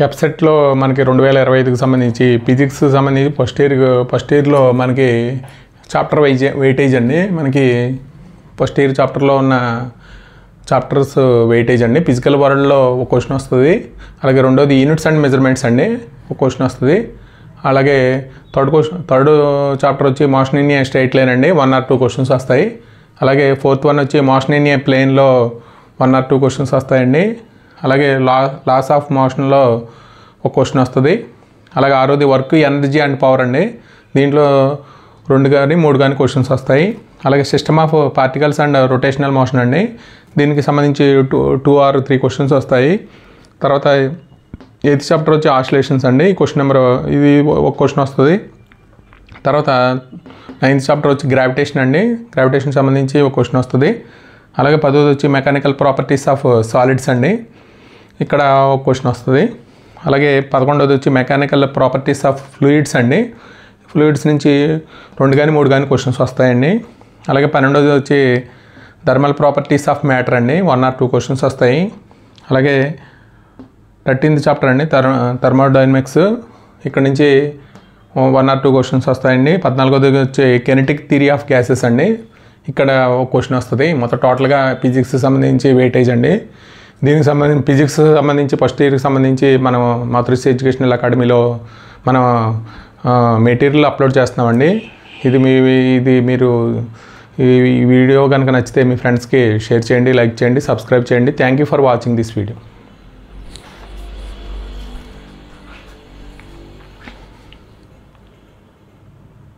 వెబ్సైట్లో మనకి 2025కి సంబంధించి ఫిజిక్స్ సంబంధించి ఫస్ట్ ఇయర్లో మనకి చాప్టర్ వెయిటేజ్ అండి. మనకి ఫస్ట్ ఇయర్ చాప్టర్లో ఉన్న చాప్టర్స్ వెయిటేజ్ అండి. ఫిజికల్ వరల్డ్లో ఒక క్వశ్చన్ వస్తుంది. అలాగే రెండోది యూనిట్స్ అండ్ మెజర్మెంట్స్ అండి, ఒక క్వశ్చన్ వస్తుంది. అలాగే థర్డ్ చాప్టర్ వచ్చి motion in a straight line అండి, 1 or 2 క్వశ్చన్స్ వస్తాయి. అలాగే ఫోర్త్ వన్ వచ్చి మోషన్ ఇన్ ఏ ప్లేన్లో 1 or 2 క్వశ్చన్స్ వస్తాయండి. అలాగే లాస్ ఆఫ్ మోషన్లో ఒక క్వశ్చన్ వస్తుంది. అలాగే ఆరోది వర్క్, ఎనర్జీ అండ్ పవర్ అండి, దీంట్లో 2 కానీ 3 కానీ క్వశ్చన్స్ వస్తాయి. అలాగే system of particles and rotational motion అండి, దీనికి సంబంధించి 2 or 3 క్వశ్చన్స్ వస్తాయి. తర్వాత 8th చాప్టర్ వచ్చి ఆసిలేషన్స్ అండి, క్వశ్చన్ నెంబర్ ఇది ఒక క్వశ్చన్ వస్తుంది. తర్వాత 9th చాప్టర్ వచ్చి గ్రావిటేషన్ అండి, గ్రావిటేషన్ సంబంధించి ఒక క్వశ్చన్ వస్తుంది. అలాగే 10th వచ్చి మెకానికల్ ప్రాపర్టీస్ ఆఫ్ సాలిడ్స్ అండి, ఇక్కడ ఒక క్వశ్చన్ వస్తుంది. అలాగే 11th వచ్చి మెకానికల్ ప్రాపర్టీస్ ఆఫ్ ఫ్లూయిడ్స్ అండి, ఫ్లూయిడ్స్ నుంచి 2 కానీ 3 కానీ క్వశ్చన్స్ వస్తాయండి. అలాగే 12th వచ్చి థర్మల్ ప్రాపర్టీస్ ఆఫ్ మ్యాటర్ అండి, 1 or 2 క్వశ్చన్స్ వస్తాయి. అలాగే 13th చాప్టర్ అండి, థర్మోడైనమిక్స్, ఇక్కడ నుంచి 1 or 2 క్వశ్చన్స్ వస్తాయండి. 14th వచ్చి కెనెటిక్ థియరీ ఆఫ్ గ్యాసెస్ అండి, ఇక్కడ ఒక క్వశ్చన్ వస్తుంది. మొత్తం టోటల్గా ఫిజిక్స్ సంబంధించి వెయిటేజ్ అండి. దీనికి సంబంధించి ఫిజిక్స్ సంబంధించి ఫస్ట్ ఇయర్కి సంబంధించి మనం మాతృశ్రీ ఎడ్యుకేషనల్ అకాడమీలో మనం మెటీరియల్ అప్లోడ్ చేస్తున్నామండి. మీరు ఈ వీడియో కనుక నచ్చితే మీ ఫ్రెండ్స్కి షేర్ చేయండి, లైక్ చేయండి, సబ్స్క్రైబ్ చేయండి. Thank you for watching this video.